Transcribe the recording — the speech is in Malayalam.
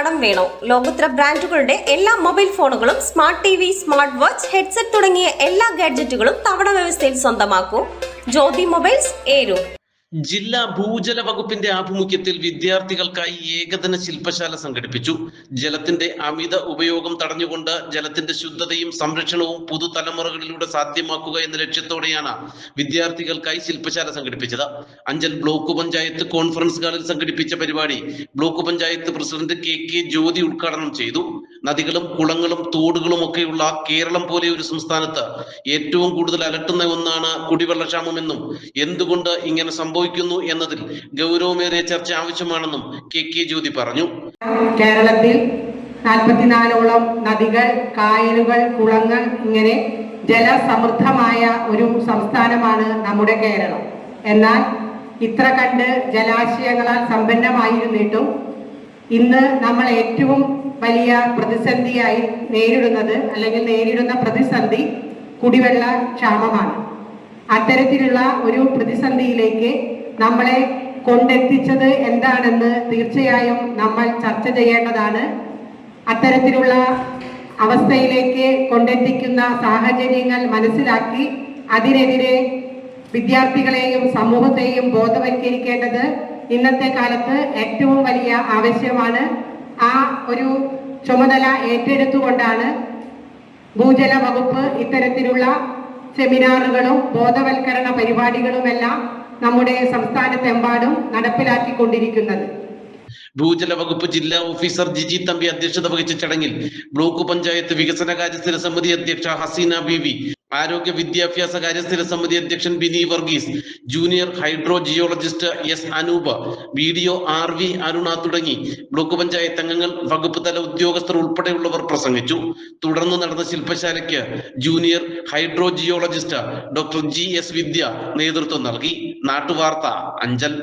കടം വേണോ? ലോകോത്തര ബ്രാൻഡുകളുടെ എല്ലാ മൊബൈൽ ഫോണുകളും smart T V, smart watch, headset തുടങ്ങിയ എല്ലാ ഗാഡ്ജറ്റുകളും തവണ വ്യവസ്ഥയിൽ സ്വന്തമാക്കൂ. ജ്യോതി മൊബൈൽസ്, ഏരൂർ. ജില്ലാ ഭൂജല വകുപ്പിന്റെ ആഭിമുഖ്യത്തിൽ വിദ്യാർത്ഥികൾക്കായി ഏകദിന ശില്പശാല സംഘടിപ്പിച്ചു. ജലത്തിന്റെ അമിത ഉപയോഗം തടഞ്ഞുകൊണ്ട് ജലത്തിന്റെ ശുദ്ധതയും സംരക്ഷണവും പുതുതലമുറകളിലൂടെ സാധ്യമാക്കുക എന്ന ലക്ഷ്യത്തോടെയാണ് വിദ്യാർത്ഥികൾക്കായി ശില്പശാല സംഘടിപ്പിച്ചത്. അഞ്ചൽ ബ്ലോക്ക് പഞ്ചായത്ത് കോൺഫറൻസ് ഹാളിൽ സംഘടിപ്പിച്ച പരിപാടി block panchayat president K Jyothi ഉദ്ഘാടനം ചെയ്തു. നദികളും കുളങ്ങളും തോടുകളും ഒക്കെയുള്ള കേരളം പോലെ ഒരു സംസ്ഥാനത്ത് ഏറ്റവും കൂടുതൽ അലട്ടുന്ന ഒന്നാണ് കുടിവെള്ളക്ഷാമമെന്നും എന്തുകൊണ്ട് ഇങ്ങനെ സംഭവിക്കുന്നു എന്നതിൽ ഗൗരവമേറിയ ചർച്ച ആവശ്യമാണെന്നും കെ ജ്യോതി പറഞ്ഞു. കേരളത്തിൽ 44ഓളം നദികൾ, കായലുകൾ, കുളങ്ങൾ, ഇങ്ങനെ ജലസമൃദ്ധമായ ഒരു സംസ്ഥാനമാണ് നമ്മുടെ കേരളം. എന്നാൽ ഇത്ര കണ്ട് ജലാശയങ്ങളാൽ സമ്പന്നമായിരുന്നിട്ടും ഇന്ന് നമ്മൾ ഏറ്റവും വലിയ പ്രതിസന്ധിയായി നേരിടുന്ന പ്രതിസന്ധി കുടിവെള്ള ക്ഷാമമാണ്. അത്തരത്തിലുള്ള ഒരു പ്രതിസന്ധിയിലേക്ക് നമ്മളെ കൊണ്ടെത്തിച്ചത് എന്താണെന്ന് തീർച്ചയായും നമ്മൾ ചർച്ച ചെയ്യേണ്ടതാണ്. അത്തരത്തിലുള്ള അവസ്ഥയിലേക്ക് കൊണ്ടെത്തിക്കുന്ന സാഹചര്യങ്ങൾ മനസ്സിലാക്കി അതിനെതിരെ വിദ്യാർത്ഥികളെയും സമൂഹത്തെയും ബോധവൽക്കരിക്കേണ്ടത് ഇന്നത്തെ കാലത്ത് ഏറ്റവും വലിയ ആവശ്യമാണ്. ആ ഒരു ചുമതല ഏറ്റെടുത്തുകൊണ്ടാണ് ഭൂജല വകുപ്പ് ഇത്തരത്തിലുള്ള സെമിനാറുകളും ബോധവൽക്കരണ പരിപാടികളുമെല്ലാം നമ്മുടെ സംസ്ഥാനത്തെമ്പാടും നടപ്പിലാക്കിക്കൊണ്ടിരിക്കുന്നത്. ഭൂജല വകുപ്പ് ജില്ലാ ഓഫീസർ ജിജി തമ്പി അധ്യക്ഷത വഹിച്ച ചടങ്ങിൽ ബ്ലോക്ക് പഞ്ചായത്ത് വികസനകാര്യ സ്ഥിരസമിതി അധ്യക്ഷ ഹസീന ബീവി, ആരോഗ്യ വിദ്യാഭ്യാസ കാര്യ സ്ഥിരസമിതി അധ്യക്ഷൻ Bini Varghese, junior hydro geologist S Anoop, BDO RV Aruna തുടങ്ങി ബ്ലോക്ക് പഞ്ചായത്ത് അംഗങ്ങൾ, വകുപ്പ് തല ഉദ്യോഗസ്ഥർ ഉൾപ്പെടെയുള്ളവർ പ്രസംഗിച്ചു. തുടർന്ന് നടന്ന ശില്പശാലയ്ക്ക് junior hydrogeologist doctor GS Vidya നേതൃത്വം നൽകി. നാട്ടുവാർത്ത, അഞ്ചൽ.